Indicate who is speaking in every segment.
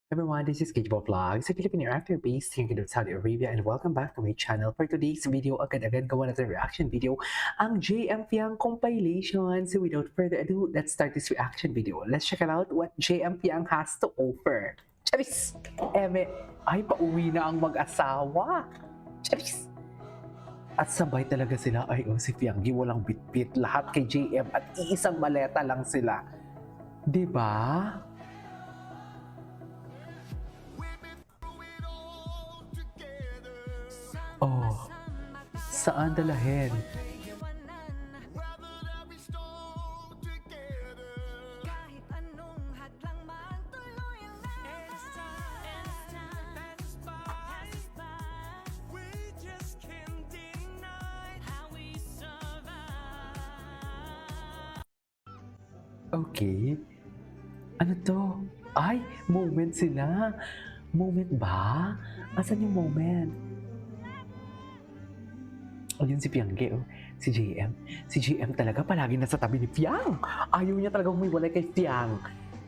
Speaker 1: Everyone, this is Gijbo Vlogs, a Filipino actor based here in Saudi Arabia, and welcome back to my channel. For today's video, agad-agad gawa natin reaction video, ang JM Fiang compilation. So without further ado, let's start this reaction video. Let's check it out what JM Fiang has to offer. Charis! Eme, ay pauwi na ang mag-asawa. Charis! At sabay talaga sila, ay si Fianggi walang bitbit, lahat kay JM at iisang maleta lang sila. 'Di ba? Oh, saan dalahin? Okay. Ano to? Ay, moment sila. Moment ba? Asan yung moment? Ayun si Piangge, oh. Si JM. Si JM talaga palagi nasa tabi ni Fiang. Ayaw niya talaga humiwalay kay Fiang.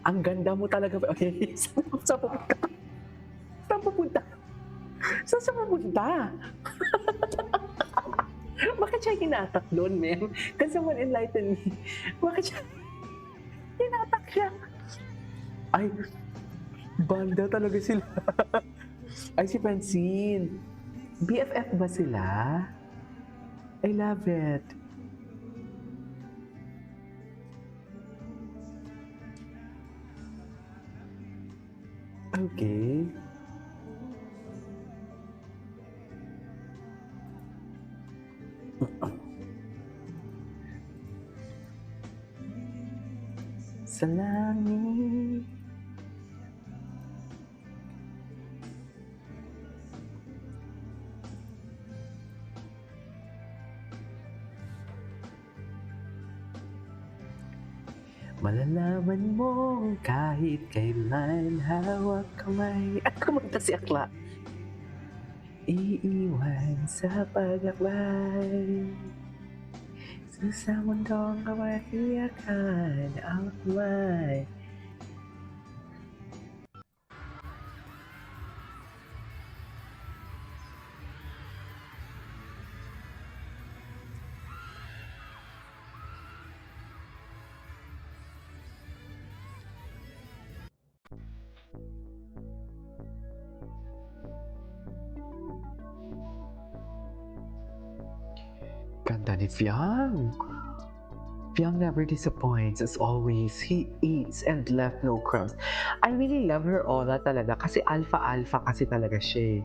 Speaker 1: Ang ganda mo talaga. Okay, saan pupunta? Saan pupunta? Saan siya pupunta? Bakit siya hinatak doon, ma'am? Can someone enlighten me? Bakit siya hinatak siya? Ay, banda talaga sila. Ay, si Francine. BFF ba sila? I love it. Okay. Sa langit. Malalaman mo kahit kailan hawak kamay. At kumanta si Akla. Iiwan sa pag-akbay. Sa mundong kawakiyakan ang kamay. Ganda ni Fiang. Fiang never disappoints as always. He eats and left no crumbs. I really love her aura talaga kasi alpha-alpha kasi talaga siya eh.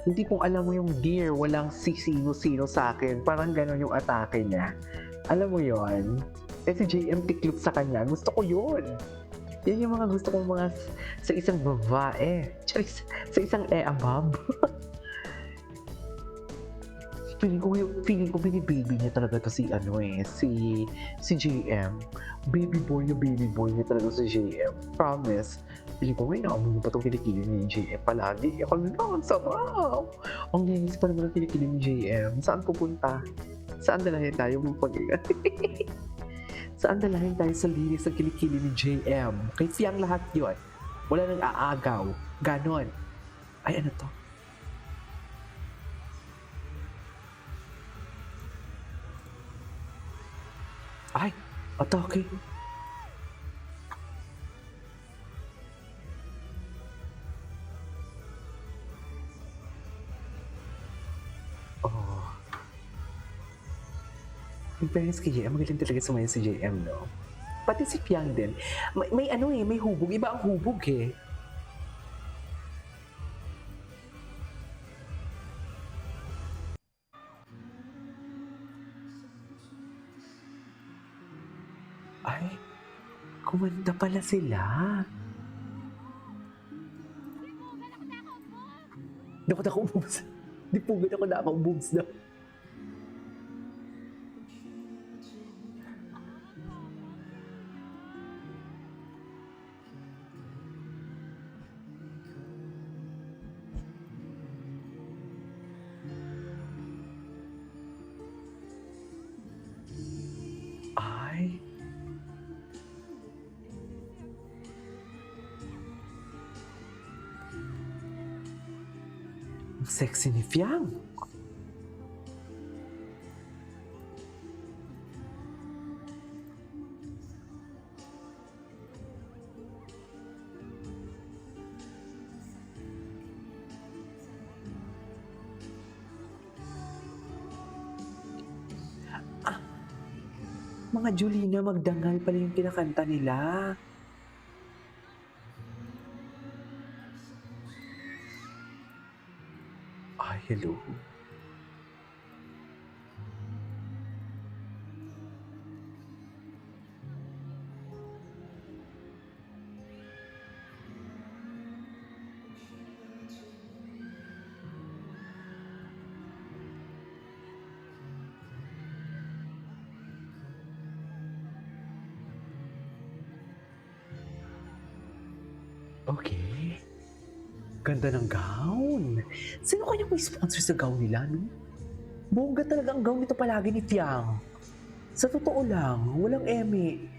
Speaker 1: Hindi kong alam mo yung dear, walang sino-sino sa akin. Parang gano'n yung atake niya. Alam mo yon? Eh si JM tiklop sa kanya. Gusto ko yun. Yan yung mga gusto kong mga sa isang babae. Charis, sa isang above. Feeling ko bini-baby niya talaga to si si JM. Baby boy niya talaga si JM. Promise. Feeling ko ngayon naamoy mo pa itong kilikili ni JM palagi. Ako na, ang sarap! Ang linis pa naman ang kilikili ni JM. Saan pupunta? Saan dalahin tayo mong pag Saan dalahin tayo sa linis ng kilikili ni JM? Kay Fiang lahat yun. Wala nang aagaw. Ganon. Ay, ano to? Ay, atake. Oh. In fairness kay JM, magaling talaga sumayaw si JM, no? Pati si Piang din. May ano eh, may hubog. Iba ang hubog eh. Ay, kumanta pala sila. Dapat ako boobs. Di pugad ako na akong boobs daw. Ay, Ang sexy ni Fiang. Mga Julina, magdangal pala yung kinakanta nila. Ay, hello. Okay. Ganda ng gown. Sino kaya may sponsor sa gown nila, no? Bongga talaga ang gown nito palagi ni Fiang. Sa totoo lang, walang eme.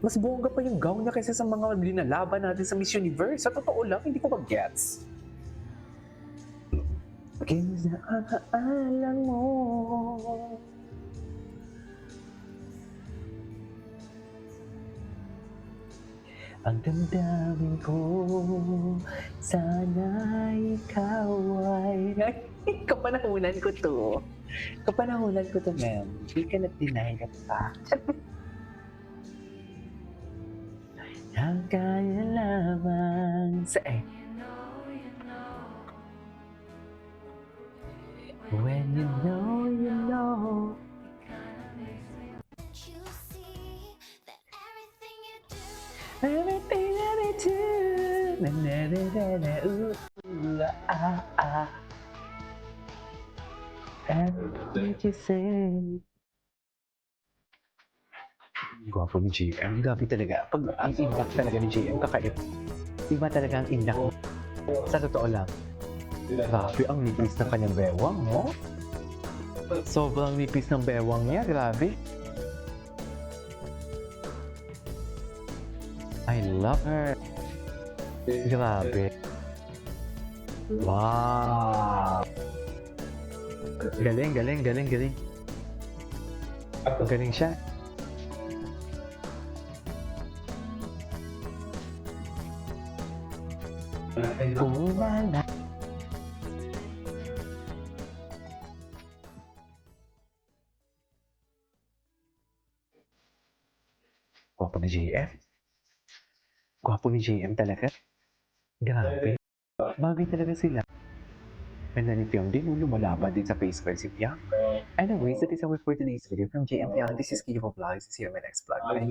Speaker 1: Mas bongga pa yung gown niya kaysa sa mga linalaban natin sa Miss Universe. Sa totoo lang, hindi ko mag-gets. Kaya alam mo. Ang damdamin ko, sana ikaw ay... Kapanahunan ko to. Kapanahunan ko to, ma'am. Hindi ka na-deny na fact. Ang kaya lamang sa When you know, you know. Everything that I do, na na na na na, ah ah. And what you say? Gwapo ni JM, gabi talaga. Pag ang impact talaga ni JM, kakait. Iba talaga ang impact mo. Sa totoo lang. Grabe ang nipis ng kanyang bewang, no? Sobrang nipis ng bewang niya, grabe. I love her. Grabe. Wow. Galing, galing, galing, galing. Galing siya. Umala. Gwapo ni JM. Gwapo ni JM talaga. Grabe. Bagay talaga sila. And then if yung din, lumalaban din sa face card si Piang. Anyways, that is our for today's video from JM Piang. This is Kiyo Vlogs. See you in my next vlog. Bye.